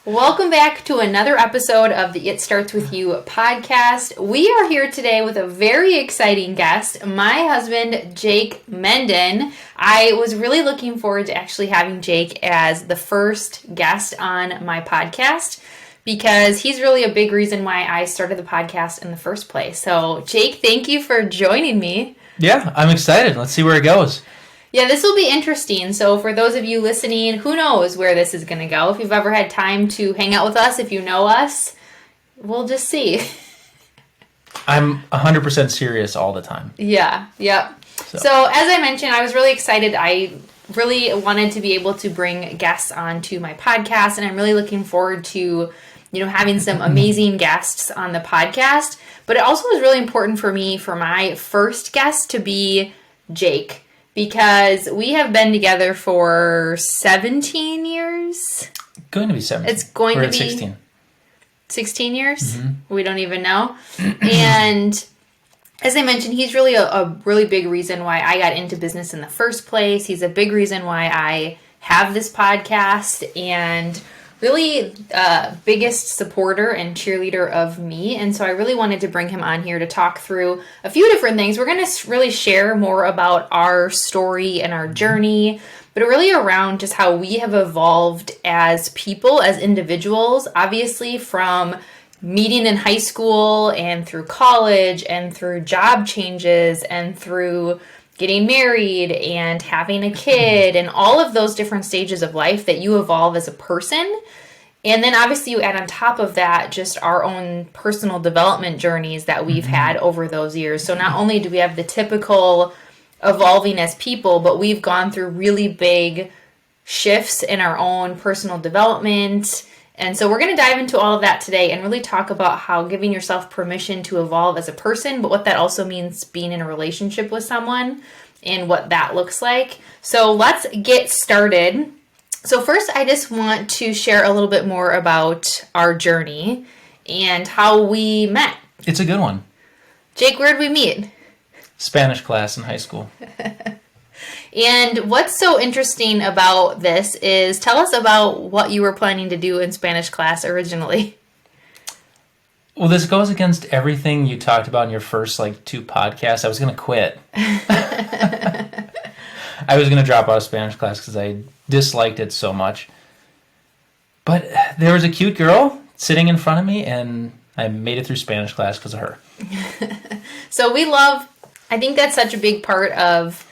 Welcome back to another episode of the It Starts With You podcast. We are here today with a very exciting guest, my husband, Jake Menden. I was really looking forward to actually having Jake as the first guest on my podcast because he's really a big reason why I started the podcast in the first place. So, Jake, thank you for joining me. Yeah, I'm excited. Let's see where it goes. Yeah, this will be interesting. So for those of you listening, who knows where this is going to go. If you've ever had time to hang out with us, if you know us, we'll just see. I'm 100% serious all the time. Yeah, yep. So as I mentioned, I was really excited. I really wanted to be able to bring guests onto my podcast, and I'm really looking forward to, having some amazing guests on the podcast. But it also was really important for me for my first guest to be Jake. Because we have been together for 17 years. Going to be 17. It's going We're to be 16. 16 years? Mm-hmm. We don't even know. And as I mentioned, he's really a really big reason why I got into business in the first place. He's a big reason why I have this podcast and really biggest supporter and cheerleader of me. And so I really wanted to bring him on here to talk through a few different things. We're going to really share more about our story and our journey, but really around just how we have evolved as people, as individuals, obviously from meeting in high school and through college and through job changes and through getting married and having a kid and all of those different stages of life that you evolve as a person. And then obviously you add on top of that just our own personal development journeys that we've had over those years. So not only do we have the typical evolving as people, but we've gone through really big shifts in our own personal development. And so we're going to dive into all of that today and really talk about how giving yourself permission to evolve as a person, but what that also means being in a relationship with someone and what that looks like. So let's get started. So first, I just want to share a little bit more about our journey and how we met. It's a good one. Jake, where did we meet? Spanish class in high school. And what's so interesting about this is tell us about what you were planning to do in Spanish class originally. Well, this goes against everything you talked about in your first two podcasts. I was going to quit. I was going to drop out of Spanish class because I disliked it so much. But there was a cute girl sitting in front of me, and I made it through Spanish class because of her. So I think that's such a big part of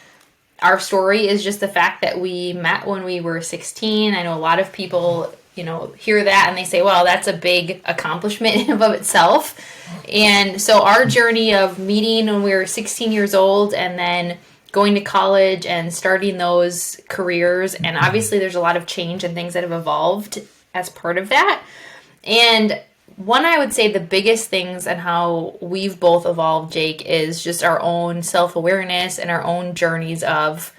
our story is just the fact that we met when we were 16. I know a lot of people, hear that and they say, well, that's a big accomplishment in and of itself. And so our journey of meeting when we were 16 years old and then going to college and starting those careers. And obviously there's a lot of change and things that have evolved as part of that. And one, I would say the biggest things and how we've both evolved, Jake, is just our own self-awareness and our own journeys of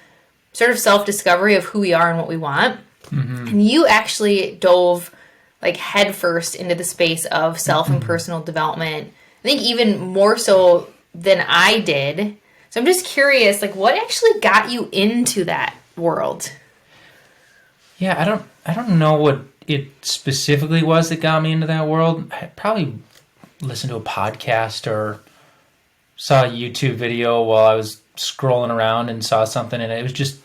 sort of self-discovery of who we are and what we want. Mm-hmm. And you actually dove headfirst into the space of self and personal development. I think even more so than I did. So I'm just curious, what actually got you into that world? Yeah, I don't know what it specifically was that got me into that world. I probably listened to a podcast or saw a YouTube video while I was scrolling around and saw something, and it was just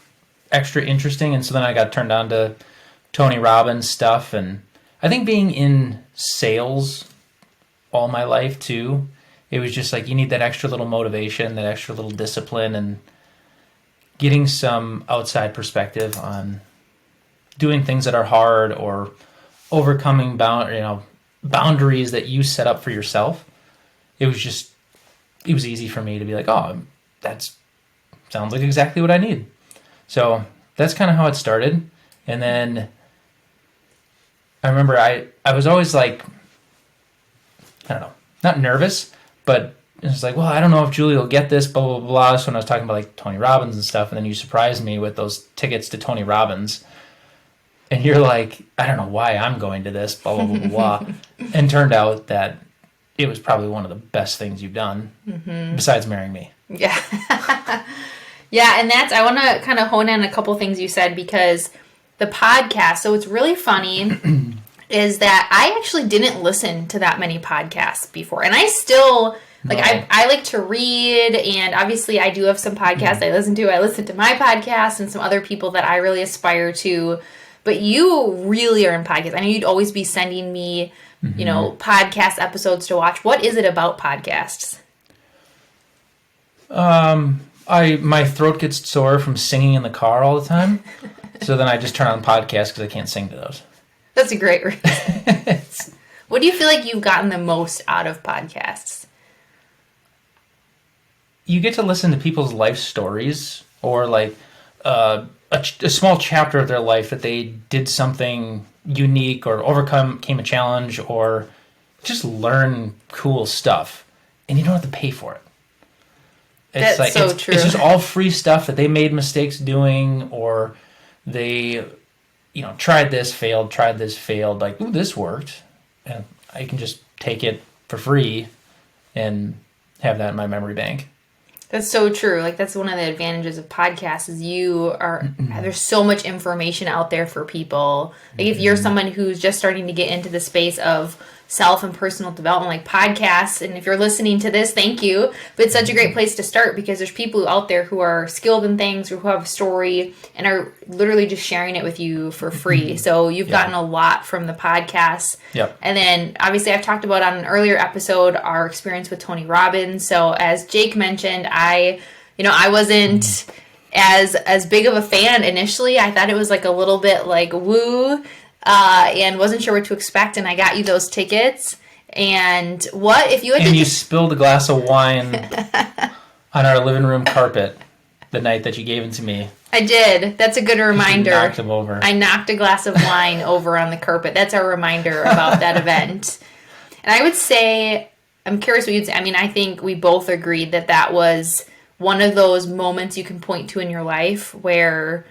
extra interesting. And so then I got turned on to Tony Robbins stuff. And I think being in sales all my life too, it was just you need that extra little motivation, that extra little discipline, and getting some outside perspective on doing things that are hard or overcoming boundaries that you set up for yourself. It was easy for me to be oh, that sounds like exactly what I need. So that's kind of how it started. And then I remember I was always I don't know, not nervous, but it's well, I don't know if Julie will get this, blah, blah, blah. So when I was talking about Tony Robbins and stuff, and then you surprised me with those tickets to Tony Robbins, and you're I don't know why I'm going to this, blah, blah, blah, blah. And turned out that it was probably one of the best things you've done, besides marrying me. Yeah. Yeah, and I want to kind of hone in a couple things you said, because the podcast, so it's really funny. is that I actually didn't listen to that many podcasts before. And I still, like, I like to read, and obviously I do have some podcasts I listen to. I listen to my podcast and some other people that I really aspire to. But you really are in podcasts. I know you'd always be sending me, you know, podcast episodes to watch. What is it about podcasts? My throat gets sore from singing in the car all the time. So then I just turn on podcasts because I can't sing to those. That's a great reason. What do you feel like you've gotten the most out of podcasts? You get to listen to people's life stories, or like a small chapter of their life that they did something unique or overcame a challenge or just learn cool stuff, and you don't have to pay for it. That's so true. It's just all free stuff that they made mistakes doing, or they, you know, tried this, failed. Like, ooh, this worked, and I can just take it for free and have that in my memory bank. That's so true. Like, that's one of the advantages of podcasts is there's so much information out there for people. Like, if you're someone who's just starting to get into the space of self and personal development, like podcasts, and if you're listening to this, thank you. But it's such a great place to start because there's people out there who are skilled in things or who have a story and are literally just sharing it with you for free. So you've gotten a lot from the podcast. Yep. And then obviously I've talked about on an earlier episode our experience with Tony Robbins. So as Jake mentioned, I wasn't as big of a fan initially. I thought it was like a little bit like woo. And wasn't sure what to expect, and I got you those tickets. And what if you had you spilled a glass of wine on our living room carpet the night that you gave it to me. I did. That's a good reminder. You knocked him over. I knocked a glass of wine over on the carpet. That's our reminder about that event. And I would say, I'm curious what you'd say. I mean, I think we both agreed that was one of those moments you can point to in your life where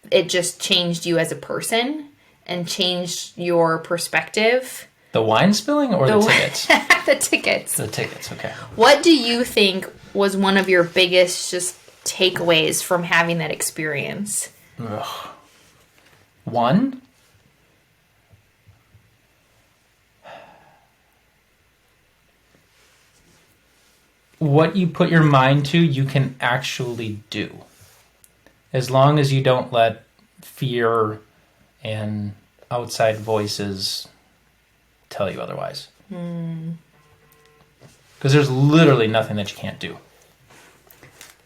it just changed you as a person and changed your perspective. The wine spilling or the tickets? The tickets. The tickets, okay. What do you think was one of your biggest just takeaways from having that experience? One? What you put your mind to, you can actually do. As long as you don't let fear and outside voices tell you otherwise. Because there's literally nothing that you can't do.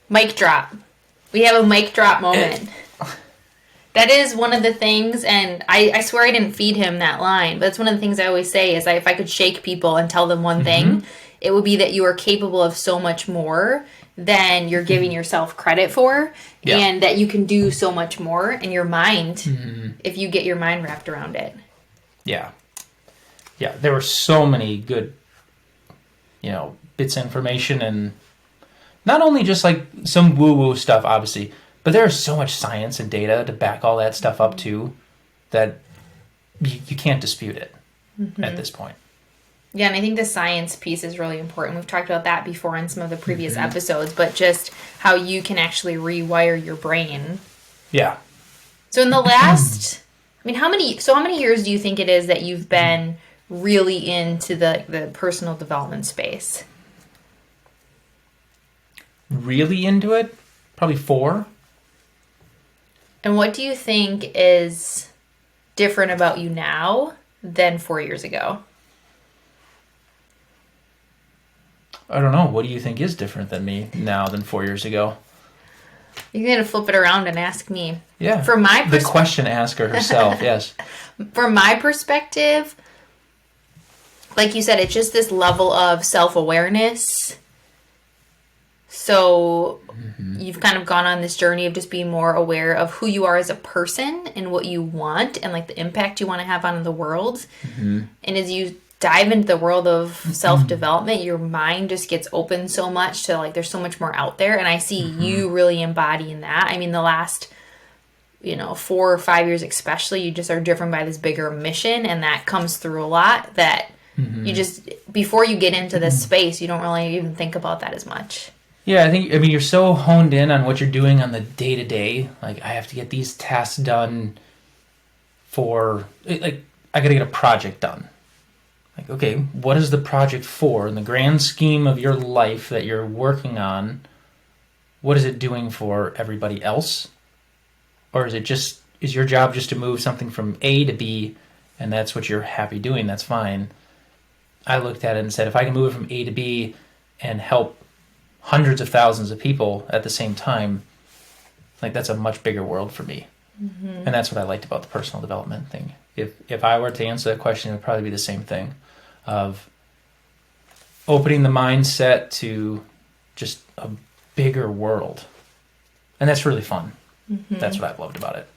Mic drop. We have a mic drop moment. That is one of the things, and I swear I didn't feed him that line, but it's one of the things I always say is if I could shake people and tell them one thing, it would be that you are capable of so much more than you're giving yourself credit for, and that you can do so much more in your mind if you get your mind wrapped around it. Yeah, there were so many good, bits of information, and not only just like some woo-woo stuff, obviously, but there's so much science and data to back all that stuff up too that you can't dispute it at this point. Yeah, and I think the science piece is really important. We've talked about that before in some of the previous episodes, but just how you can actually rewire your brain. Yeah. So in the last, how many years do you think it is that you've been really into the personal development space? Really into it? Probably 4. And what do you think is different about you now than 4 years ago? I don't know. What do you think is different than me now than 4 years ago? You're going to flip it around and ask me. Yeah. From my the question asker herself, yes. From my perspective, like you said, it's just this level of self-awareness. So you've kind of gone on this journey of just being more aware of who you are as a person and what you want and like the impact you want to have on the world. And as you dive into the world of self-development, your mind just gets open so much to like there's so much more out there, and I see you really embodying that. I mean, the last 4 or 5 years especially, you just are driven by this bigger mission, and that comes through a lot that you just before you get into this space you don't really even think about that as much. Yeah, I mean you're so honed in on what you're doing on the day-to-day, like I have to get these tasks done for like I got to get a project done. Like, okay, what is the project for? In the grand scheme of your life that you're working on, what is it doing for everybody else? Or is your job just to move something from A to B, and that's what you're happy doing? That's fine. I looked at it and said, if I can move it from A to B and help hundreds of thousands of people at the same time, like, that's a much bigger world for me. And that's what I liked about the personal development thing. If I were to answer that question, it would probably be the same thing, of opening the mindset to just a bigger world. And that's really fun. That's what I've loved about it.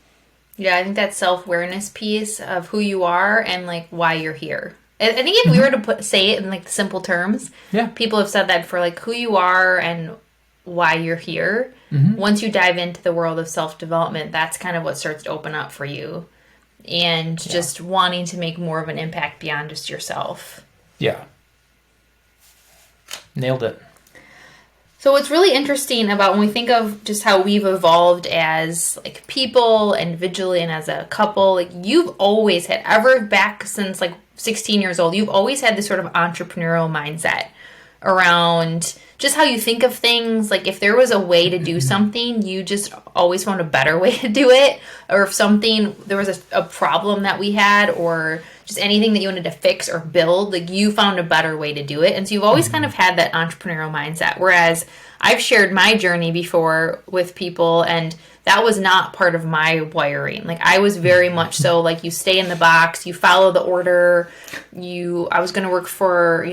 Yeah, I think that self-awareness piece of who you are and like why you're here. I think if we were to say it in like simple terms, people have said that for like who you are and why you're here. Once you dive into the world of self-development, that's kind of what starts to open up for you, and just wanting to make more of an impact beyond just yourself. Yeah. Nailed it. So what's really interesting about when we think of just how we've evolved as like people, individually, and as a couple, like you've always had, ever back since like 16 years old, you've always had this sort of entrepreneurial mindset around just how you think of things. Like if there was a way to do something, you just always found a better way to do it. Or if there was a problem that we had, or just anything that you wanted to fix or build, like you found a better way to do it. And so you've always kind of had that entrepreneurial mindset. Whereas I've shared my journey before with people, and that was not part of my wiring. Like I was very much so like, you stay in the box, you follow the order. I was going to work for,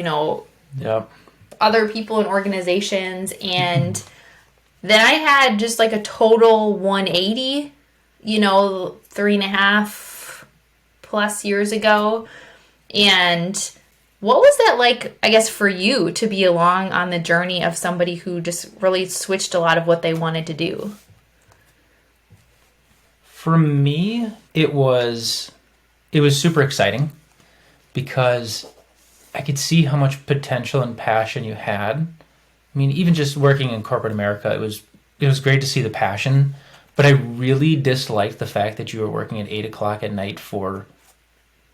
other people and organizations. And then I had just like a total 180, 3.5+ years ago. And what was that like, I guess, for you to be along on the journey of somebody who just really switched a lot of what they wanted to do? For me, it was super exciting because I could see how much potential and passion you had. I mean, even just working in corporate America, it was great to see the passion, but I really disliked the fact that you were working at 8 o'clock at night for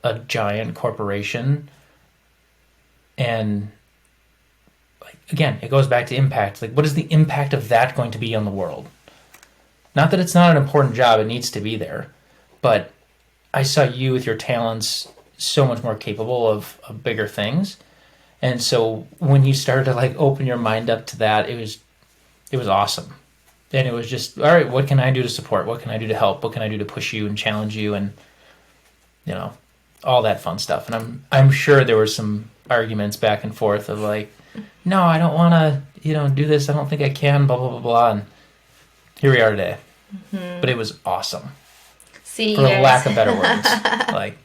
a giant corporation. And like, again, it goes back to impact. Like, what is the impact of that going to be on the world? Not that it's not an important job, it needs to be there, but I saw you with your talents so much more capable of bigger things. And so when you started to like open your mind up to that, it was awesome. And it was just, all right, what can I do to support? What can I do to help? What can I do to push you and challenge you? And, all that fun stuff. And I'm sure there were some arguments back and forth of like, no, I don't want to, do this. I don't think I can, blah, blah, blah, blah. And here we are today. But it was awesome. See, for lack of better words. Like,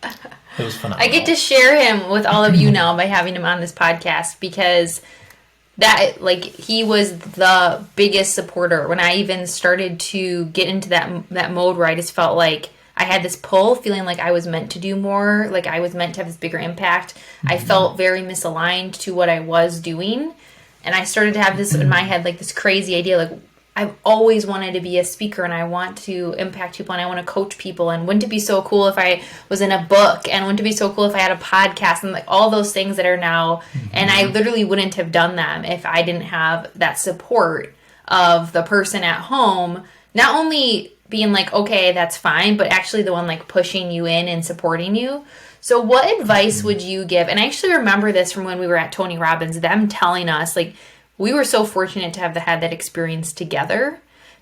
it was phenomenal. I get to share him with all of you now by having him on this podcast, because that, like, he was the biggest supporter. When I even started to get into that mode where I just felt like I had this pull, feeling like I was meant to do more, like I was meant to have this bigger impact. I felt very misaligned to what I was doing. And I started to have this in my head, like this crazy idea, like, I've always wanted to be a speaker, and I want to impact people, and I want to coach people, and wouldn't it be so cool if I was in a book, and wouldn't it be so cool if I had a podcast, and like all those things that are now, and I literally wouldn't have done them if I didn't have that support of the person at home, not only being like, okay, that's fine, but actually the one like pushing you in and supporting you. So what advice would you give? And I actually remember this from when we were at Tony Robbins, them telling us, like, we were so fortunate to have had that experience together.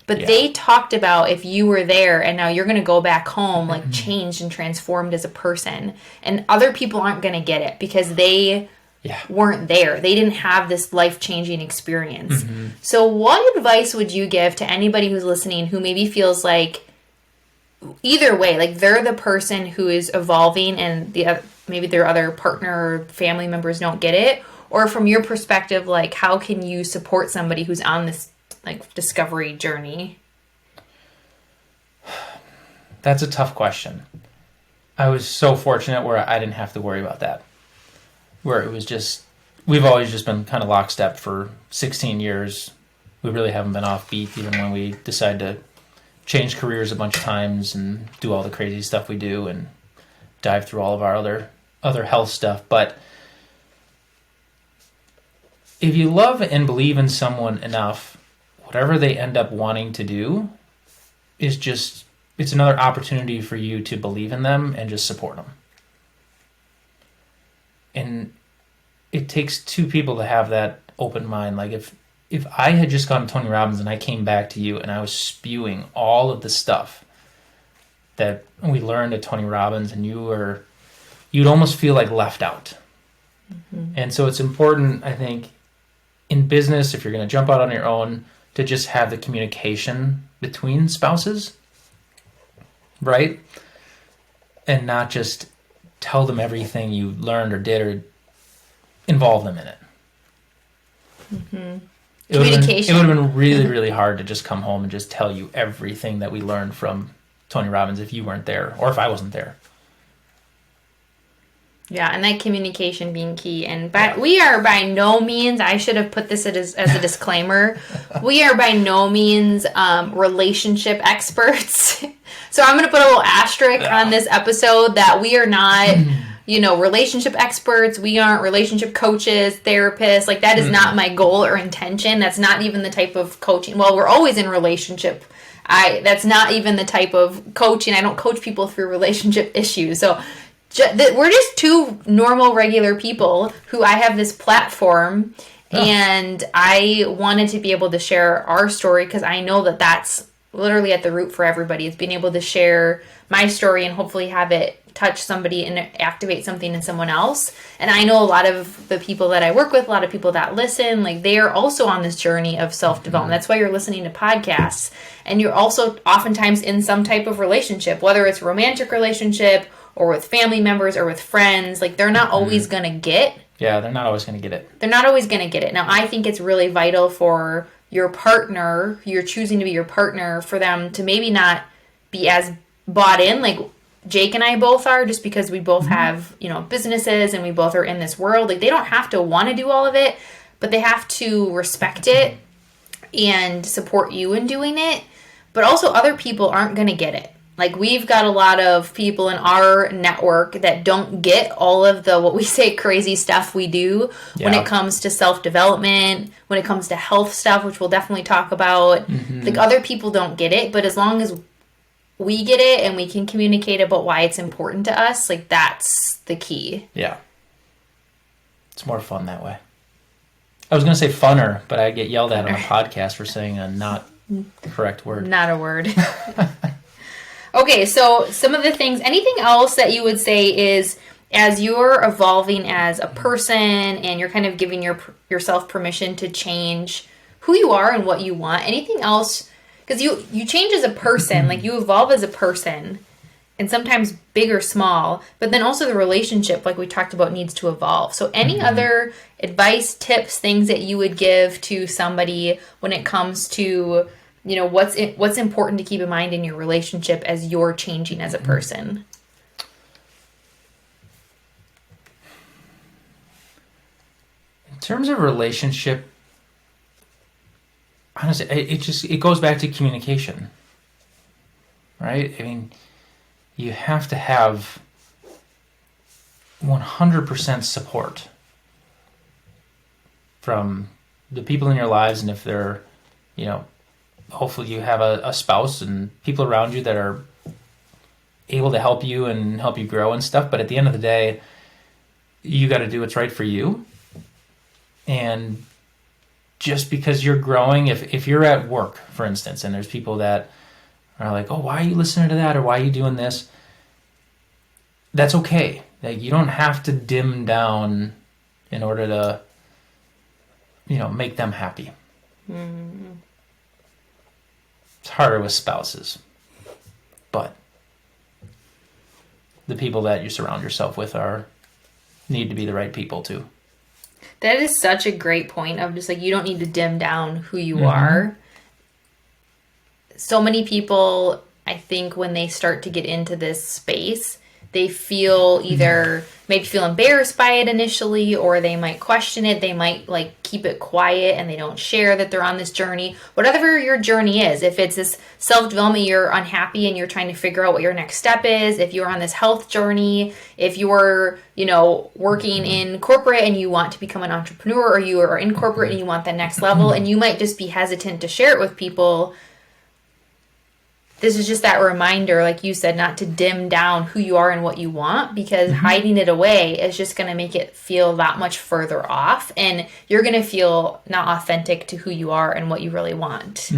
But they talked about if you were there and now you're going to go back home, like changed and transformed as a person. And other people aren't going to get it because they weren't there. They didn't have this life-changing experience. So what advice would you give to anybody who's listening who maybe feels like either way, like they're the person who is evolving and maybe their other partner or family members don't get it? Or from your perspective, like, how can you support somebody who's on this, like, discovery journey? That's a tough question. I was so fortunate where I didn't have to worry about that. Where it was just, we've always just been kind of lockstep for 16 years. We really haven't been off beat even when we decide to change careers a bunch of times and do all the crazy stuff we do and dive through all of our other health stuff. But if you love and believe in someone enough, whatever they end up wanting to do is just, it's another opportunity for you to believe in them and just support them. And it takes two people to have that open mind. Like if I had just gone to Tony Robbins and I came back to you and I was spewing all of the stuff that we learned at Tony Robbins, and you'd almost feel like left out. Mm-hmm. And so it's important, I think, in business, if you're going to jump out on your own, to just have the communication between spouses, right? And not just tell them everything you learned or did, or involve them in it. Mm-hmm. Communication. It would have been really, really hard to just come home and just tell you everything that we learned from Tony Robbins if you weren't there, or if I wasn't there. Yeah, and that communication being key. And we are by no means, I should have put this as a disclaimer, we are by no means relationship experts. So I'm going to put a little asterisk on this episode that we are not, relationship experts. We aren't relationship coaches, therapists. Like, that is not my goal or intention. That's not even the type of coaching. Well, we're always in relationship. That's not even the type of coaching. I don't coach people through relationship issues. So we're just two normal, regular people who I have this platform, and I wanted to be able to share our story because I know that that's literally at the root for everybody, is being able to share my story and hopefully have it touch somebody and activate something in someone else. And I know a lot of the people that I work with, a lot of people that listen, like, they are also on this journey of self-development. That's why you're listening to podcasts. And you're also oftentimes in some type of relationship, whether it's a romantic relationship or with family members or with friends. Like, they're not always going to get. Yeah, they're not always going to get it. They're not always going to get it. Now, I think it's really vital for your partner, who you're choosing to be your partner, for them to maybe not be as bought in, like Jake and I both are, just because we both have, businesses and we both are in this world. Like, they don't have to want to do all of it, but they have to respect it and support you in doing it. But also, other people aren't going to get it. Like, we've got a lot of people in our network that don't get all of the, what we say, crazy stuff we do when it comes to self-development, when it comes to health stuff, which we'll definitely talk about. Like, other people don't get it, but as long as we get it and we can communicate about why it's important to us, like, that's the key. Yeah. It's more fun that way. I was going to say funner, but I get yelled at on a podcast for saying a not correct word. Not a word. Okay, so some of the things, anything else that you would say is, as you're evolving as a person and you're kind of giving yourself permission to change who you are and what you want, anything else, because you change as a person, like, you evolve as a person, and sometimes big or small, but then also the relationship, like we talked about, needs to evolve. So any other advice, tips, things that you would give to somebody when it comes to, what's important to keep in mind in your relationship as you're changing as a person? In terms of relationship, honestly, it goes back to communication, right? I mean, you have to have 100% support from the people in your lives, and if they're, hopefully you have a spouse and people around you that are able to help you and help you grow and stuff. But at the end of the day, you got to do what's right for you. And just because you're growing, if you're at work, for instance, and there's people that are like, oh, why are you listening to that? Or why are you doing this? That's okay. Like, you don't have to dim down in order to, make them happy. Mm-hmm. It's harder with spouses, but the people that you surround yourself with need to be the right people too. That is such a great point of just, like, you don't need to dim down who you are. So many people, I think, when they start to get into this space, they feel either maybe feel embarrassed by it initially, or they might question it. They might like keep it quiet and they don't share that they're on this journey. Whatever your journey is, if it's this self-development, you're unhappy and you're trying to figure out what your next step is, if you're on this health journey, if you're, working in corporate and you want to become an entrepreneur, or you are in corporate and you want that next level, and you might just be hesitant to share it with people. This is just that reminder, like you said, not to dim down who you are and what you want, because hiding it away is just going to make it feel that much further off, and you're going to feel not authentic to who you are and what you really want.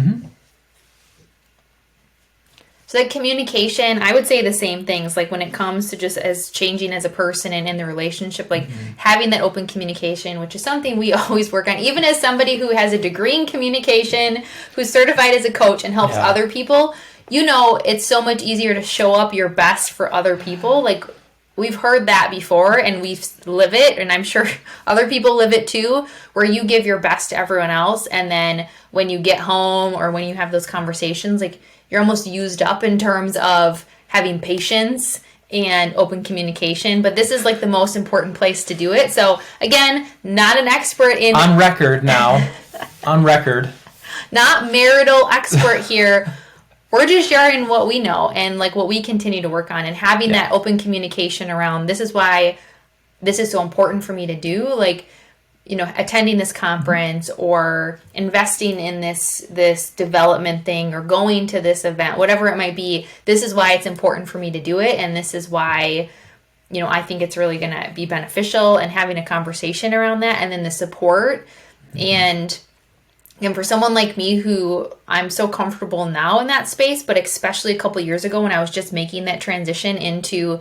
So like communication, I would say the same things, like when it comes to just as changing as a person and in the relationship, like having that open communication, which is something we always work on, even as somebody who has a degree in communication, who's certified as a coach and helps other people. It's so much easier to show up your best for other people. Like, we've heard that before and we live it, and I'm sure other people live it too, where you give your best to everyone else, and then when you get home or when you have those conversations, like, you're almost used up in terms of having patience and open communication. But this is like the most important place to do it. So again, not an expert in... On record now. On record. Not marital expert here. We're just sharing what we know and like what we continue to work on, and having that open communication around, this is why this is so important for me to do. Like, attending this conference or investing in this development thing or going to this event, whatever it might be. This is why it's important for me to do it. And this is why, I think it's really going to be beneficial, and having a conversation around that, and then the support. And for someone like me, who I'm so comfortable now in that space, but especially a couple years ago when I was just making that transition into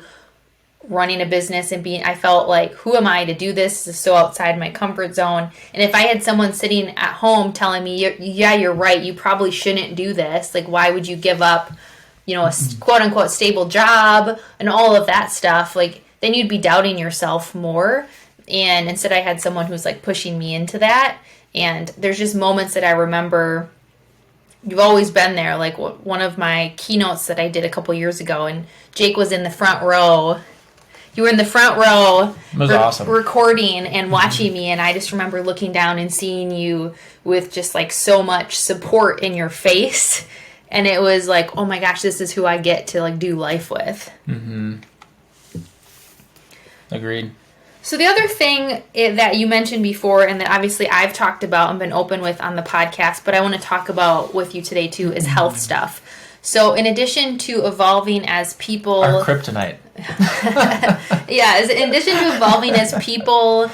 running a business and I felt like, who am I to do this? This is so outside my comfort zone. And if I had someone sitting at home telling me, yeah, you're right, you probably shouldn't do this. Like, why would you give up, a quote unquote stable job and all of that stuff? Like, then you'd be doubting yourself more. And instead I had someone who's like pushing me into that. And there's just moments that I remember. You've always been there. Like one of my keynotes that I did a couple years ago, and Jake was in the front row. You were in the front row. It was awesome. Recording and watching me, and I just remember looking down and seeing you with just like so much support in your face. And it was like, oh my gosh, this is who I get to like do life with. Agreed. So the other thing that you mentioned before, and that obviously I've talked about and been open with on the podcast, but I want to talk about with you today too, is health stuff. So in addition to evolving as people... Our kryptonite. In addition to evolving as people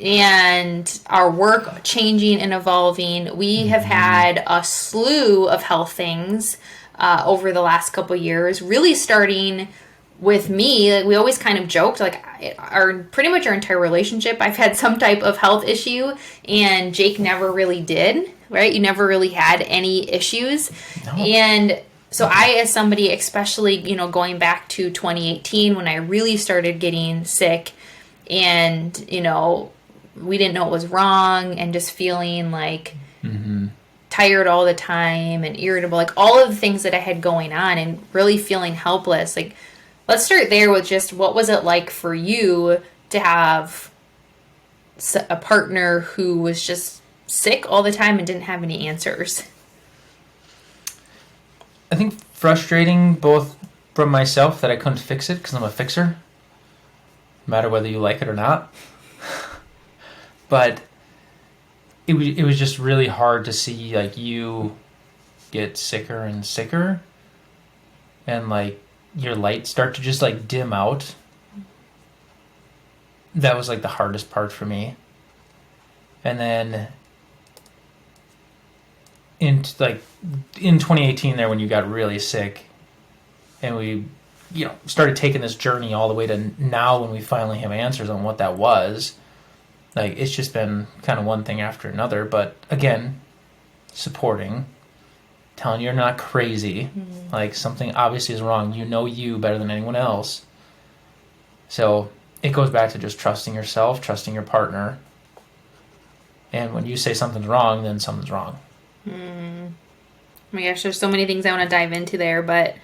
and our work changing and evolving, we have had a slew of health things over the last couple years, really starting with me. Like, we always kind of joked, like, pretty much our entire relationship, I've had some type of health issue, and Jake never really did, right? You never really had any issues. No. And so I, as somebody, especially, going back to 2018 when I really started getting sick, and, we didn't know what was wrong, and just feeling like tired all the time and irritable, like all of the things that I had going on, and really feeling helpless. Like, let's start there with just what was it like for you to have a partner who was just sick all the time and didn't have any answers? I think frustrating both from myself that I couldn't fix it because I'm a fixer, no matter whether you like it or not. But it was just really hard to see like you get sicker and sicker, and like your light start to just like dim out. That was like the hardest part for me. And then in 2018 there, when you got really sick and we started taking this journey all the way to now, when we finally have answers on what that was, like, it's just been kind of one thing after another. But again, supporting, telling you're not crazy, like something obviously is wrong, you better than anyone else. So it goes back to just trusting yourself, trusting your partner, and when you say something's wrong, then something's wrong. Oh my gosh, there's so many things I want to dive into there, but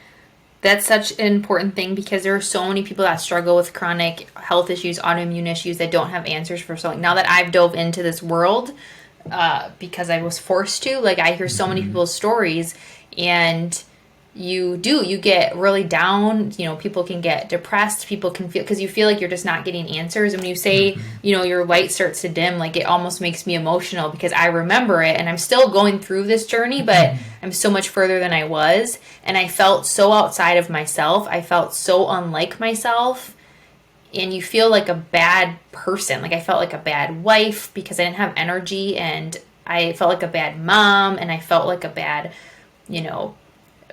That's such an important thing because there are so many people that struggle with chronic health issues, autoimmune issues that don't have answers for something. Now that I've dove into this world, because I was forced to, like I hear so many people's stories, and you get really down. People can get depressed. People can feel, because you feel like you're just not getting answers. And when you say, your light starts to dim, like it almost makes me emotional because I remember it and I'm still going through this journey, but I'm so much further than I was. And I felt so outside of myself. I felt so unlike myself. And you feel like a bad person. Like I felt like a bad wife because I didn't have energy, and I felt like a bad mom, and I felt like a bad,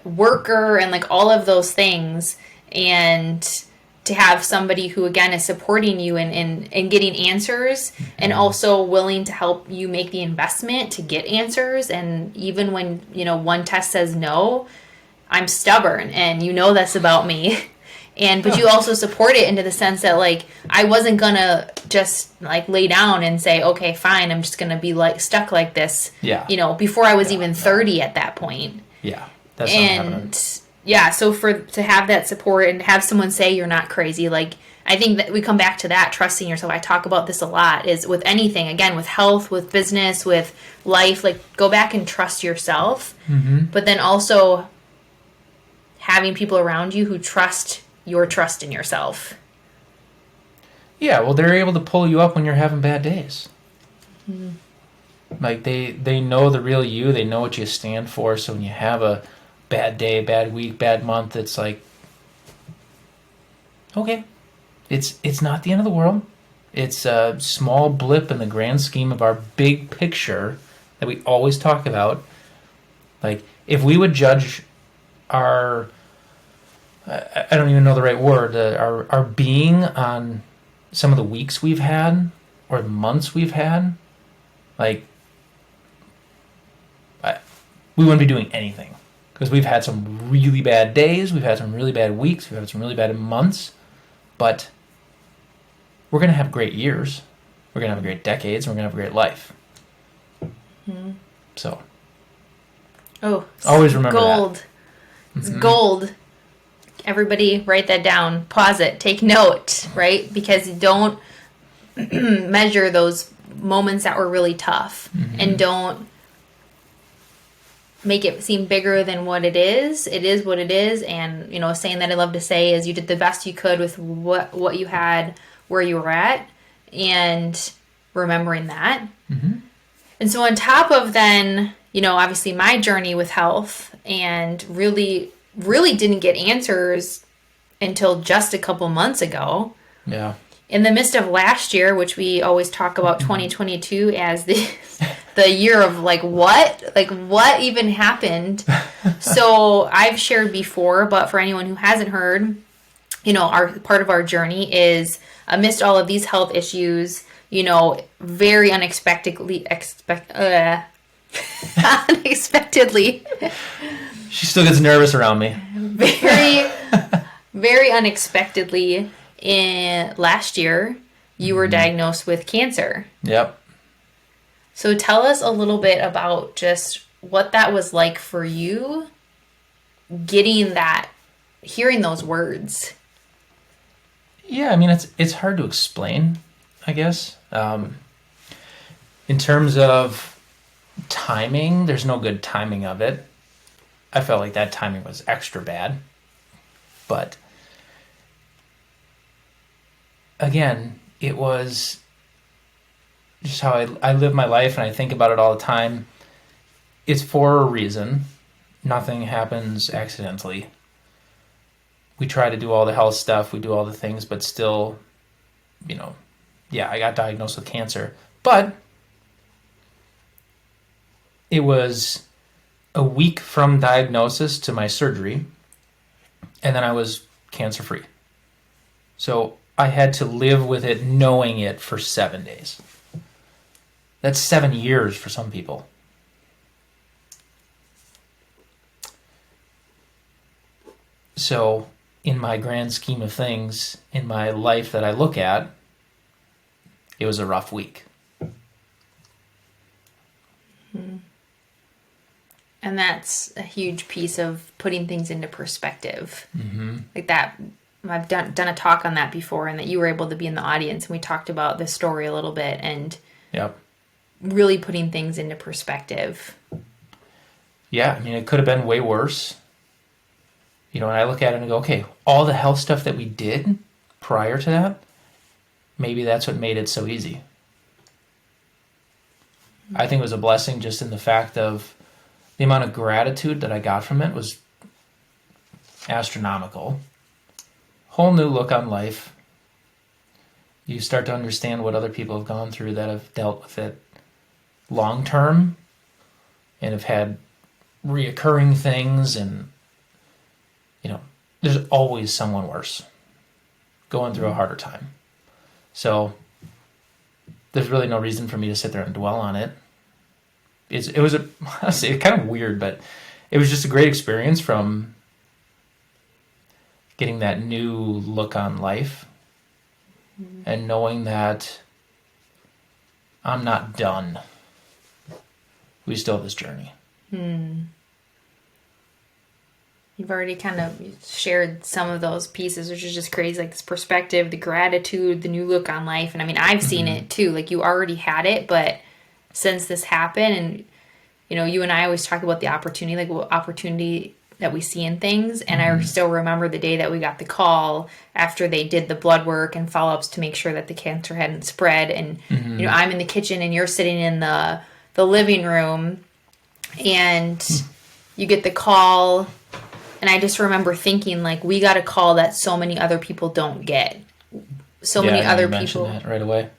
worker, and like all of those things. And to have somebody who again is supporting you and getting answers, and also willing to help you make the investment to get answers. And even when one test says no, I'm stubborn, and that's about me. But you also support it into the sense that like I wasn't gonna just like lay down and say, okay, fine, I'm just gonna be like stuck like this. Before I was even 30 at that point. That's not happening. So to have that support and have someone say you're not crazy, like I think that we come back to that, trusting yourself. I talk about this a lot, is with anything, again, with health, with business, with life, like go back and trust yourself. But then also having people around you who trust your trust in yourself. Yeah, well, they're able to pull you up when you're having bad days. Like they know the real you, they know what you stand for. So when you have a bad day, bad week, bad month, it's like, okay, it's not the end of the world. It's a small blip in the grand scheme of our big picture that we always talk about. Like if we would judge our, I don't even know the right word, our being on some of the weeks we've had or months we've had, like we wouldn't be doing anything, because we've had some really bad days, we've had some really bad weeks, we've had some really bad months, but we're going to have great years, we're going to have great decades, and we're going to have a great life. So always remember gold. that. It's gold. Everybody write that down, pause it, take note, right? Because don't measure those moments that were really tough, and don't make it seem bigger than what it is. It is what it is. And a saying that I love to say is, you did the best you could with what you had, where you were at, and remembering that. And so on top of then, obviously my journey with health, and really didn't get answers until just a couple months ago. In the midst of last year, which we always talk about 2022 as the year of like what even happened. So I've shared before, but for anyone who hasn't heard, our part of our journey is amidst all of these health issues, very unexpectedly unexpectedly. She still gets nervous around me. Very, very unexpectedly, last year, you were diagnosed with cancer. Yep. So tell us a little bit about just what that was like for you, getting that, hearing those words. Yeah, I mean, it's hard to explain, I guess. In terms of timing, there's no good timing of it. I felt like that timing was extra bad. But again, it was just how I live my life, and I think about it all the time. It's for a reason. Nothing happens accidentally. We try to do all the health stuff, we do all the things, but still, I got diagnosed with cancer. But it was a week from diagnosis to my surgery, and then I was cancer-free. So I had to live with it, knowing it, for 7 days. That's 7 years for some people. So in my grand scheme of things, in my life that I look at, it was a rough week. And that's a huge piece of putting things into perspective. Mm-hmm. Like that, I've done a talk on that before, and that you were able to be in the audience, and we talked about this story a little bit, and Yep. really putting things into perspective. Yeah, I mean, it could have been way worse. You know, and I look at it and go, okay, all the health stuff that we did prior to that, maybe that's what made it so easy. I think it was a blessing just in the fact of the amount of gratitude that I got from it was astronomical. Whole new look on life. You start to understand what other people have gone through that have dealt with it long term and have had reoccurring things, and you know, there's always someone worse going through a harder time. So there's really no reason for me to sit there and dwell on it. It was honestly kind of weird, but it was just a great experience from getting that new look on life and knowing that I'm not done. We still have this journey. You've already kind of shared some of those pieces, which is just crazy. Like this perspective, the gratitude, the new look on life. And I mean, I've seen it too. Like you already had it, but since this happened, and you know, you and I always talk about the opportunity, like what opportunity that we see in things. And I still remember the day that we got the call after they did the blood work and follow-ups to make sure that the cancer hadn't spread. And, you know, I'm in the kitchen and you're sitting in the living room, and you get the call. And I just remember thinking, like, we got a call that so many other people don't get. So many other people. That right away.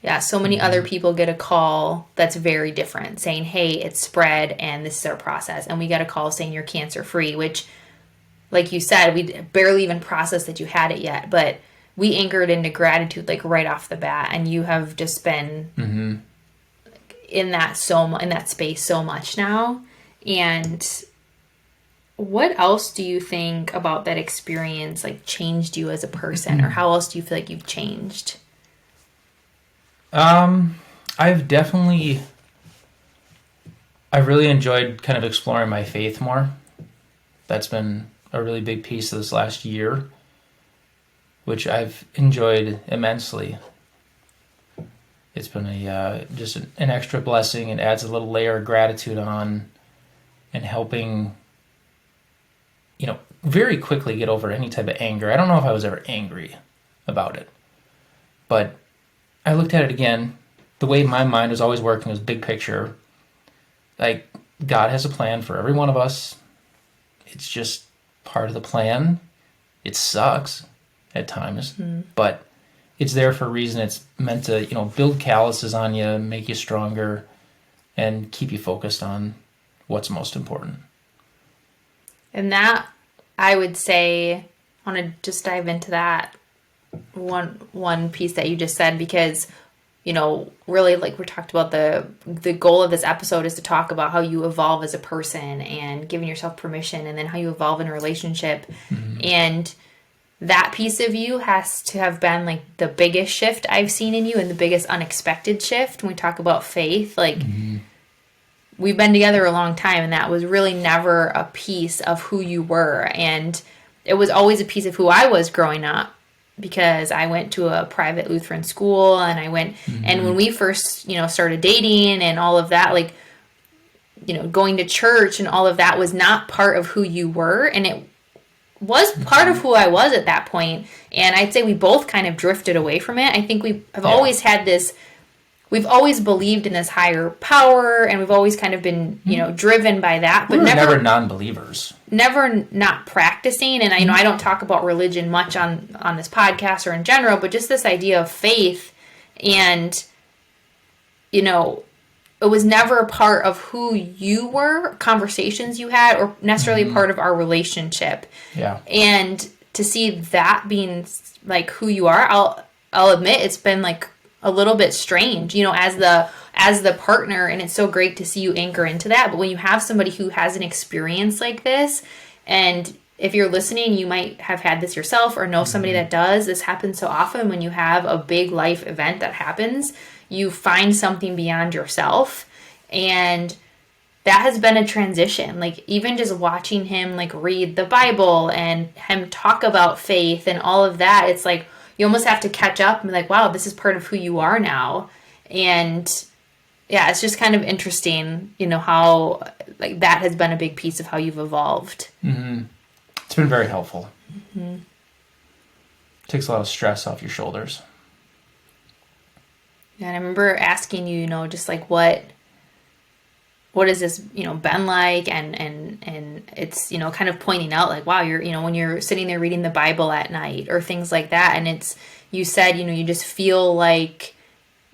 Yeah, so many other people get a call that's very different, saying, hey, it's spread and this is our process. And we got a call saying you're cancer-free, which, like you said, we barely even processed that you had it yet. But we anchored into gratitude, like, right off the bat. And you have just been in that space so much now. And what else do you think about that experience, like, changed you as a person? Or how else do you feel like you've changed? I've really enjoyed kind of exploring my faith more. That's been a really big piece of this last year, which I've enjoyed immensely. It's been just an extra blessing. It adds a little layer of gratitude on, and helping, you know, very quickly get over any type of anger. I don't know if I was ever angry about it, but I looked at it again. The way my mind was always working was big picture. Like, God has a plan for every one of us. It's just part of the plan. It sucks at times, but it's there for a reason. It's meant to, you know, build calluses on you, make you stronger, and keep you focused on what's most important. And that, I would say, I want to just dive into that one piece that you just said, because, you know, really, like we talked about, the goal of this episode is to talk about how you evolve as a person and giving yourself permission, and then how you evolve in a relationship. And that piece of you has to have been like the biggest shift I've seen in you, and the biggest unexpected shift. When we talk about faith, like, we've been together a long time, and that was really never a piece of who you were. And it was always a piece of who I was growing up, because I went to a private Lutheran school, and I went, and when we first, you know, started dating and all of that, like, you know, going to church and all of that was not part of who you were. And it was part of who I was at that point. And I'd say we both kind of drifted away from it. I think we have always had this, we've always believed in this higher power, and we've always kind of been, you know, driven by that, but never non-believers. Never not practicing. And I know I don't talk about religion much on this podcast or in general, but just this idea of faith. And, you know, it was never a part of who you were, conversations you had, or necessarily a part of our relationship. Yeah. And to see that being like who you are, I'll admit it's been like a little bit strange, you know, as the partner, and it's so great to see you anchor into that. But when you have somebody who has an experience like this, and if you're listening, you might have had this yourself or know somebody that does. This happens so often when you have a big life event that happens. You find something beyond yourself, and that has been a transition. Like, even just watching him, like, read the Bible and him talk about faith and all of that, it's like, you almost have to catch up and be like, wow, this is part of who you are now. And yeah, it's just kind of interesting, how, like, that has been a big piece of how you've evolved. Mm-hmm. It's been very helpful. Mm-hmm. Takes a lot of stress off your shoulders. Yeah, and I remember asking you, just like, what has this, been like? And it's, kind of pointing out like, wow, you're, when you're sitting there reading the Bible at night or things like that. And you said, you just feel like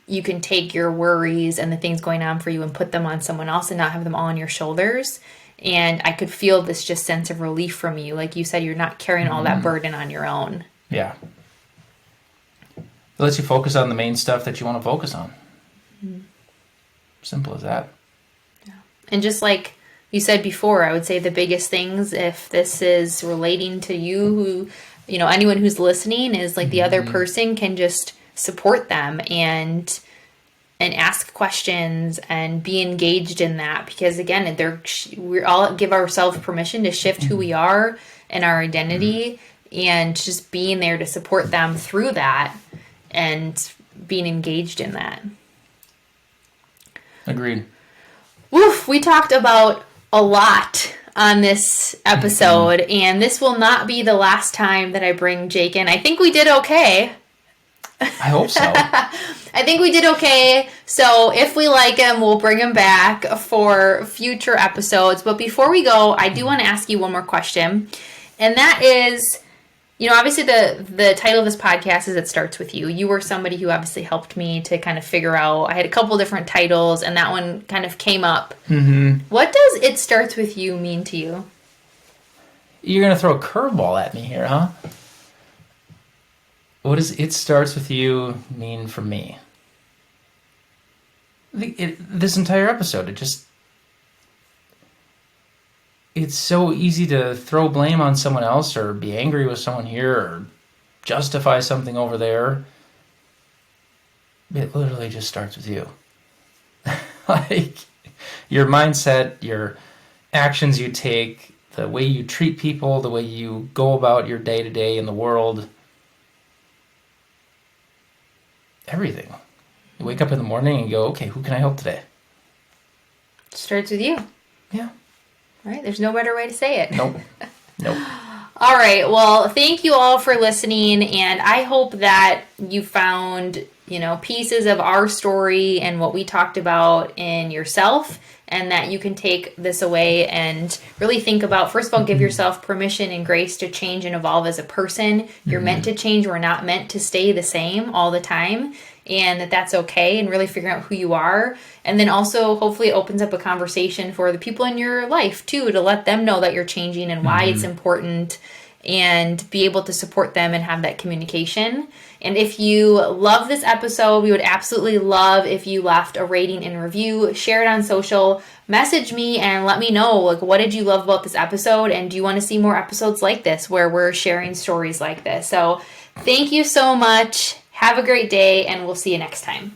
you can take your worries and the things going on for you and put them on someone else and not have them all on your shoulders. And I could feel this just sense of relief from you. Like you said, you're not carrying all that burden on your own. Yeah. It lets you focus on the main stuff that you want to focus on. Mm-hmm. Simple as that. Yeah. And just like you said before, I would say the biggest things, if this is relating to you, who, anyone who's listening, is like the other person can just support them and ask questions and be engaged in that, because again, we all give ourselves permission to shift who we are and our identity, and just being there to support them through that and being engaged in that. Agreed. Woof, we talked about a lot on this episode, and this will not be the last time that I bring Jake in. I think we did okay. I hope so. I think we did okay. So if we like him, we'll bring him back for future episodes. But before we go, I do want to ask you one more question. And that is, obviously the title of this podcast is It Starts With You. You were somebody who obviously helped me to kind of figure out, I had a couple different titles and that one kind of came up. Mm-hmm. What does It Starts With You mean to you? You're going to throw a curveball at me here, huh? What does It Starts With You mean for me? This entire episode, it's so easy to throw blame on someone else or be angry with someone here or justify something over there. It literally just starts with you. Like, your mindset, your actions you take, the way you treat people, the way you go about your day-to-day in the world. Everything. You wake up in the morning and go, okay, who can I help today? Starts with you. Yeah. Right? There's no better way to say it. Nope. All right. Well, thank you all for listening. And I hope that you found, pieces of our story and what we talked about in yourself, and that you can take this away and really think about, first of all, give yourself permission and grace to change and evolve as a person. You're meant to change. We're not meant to stay the same all the time, and that's okay, and really figuring out who you are. And then also, hopefully, it opens up a conversation for the people in your life, too, to let them know that you're changing and why it's important, and be able to support them and have that communication. And if you love this episode, we would absolutely love if you left a rating and review, share it on social, message me and let me know, like, what did you love about this episode? And do you want to see more episodes like this where we're sharing stories like this? So thank you so much. Have a great day, and we'll see you next time.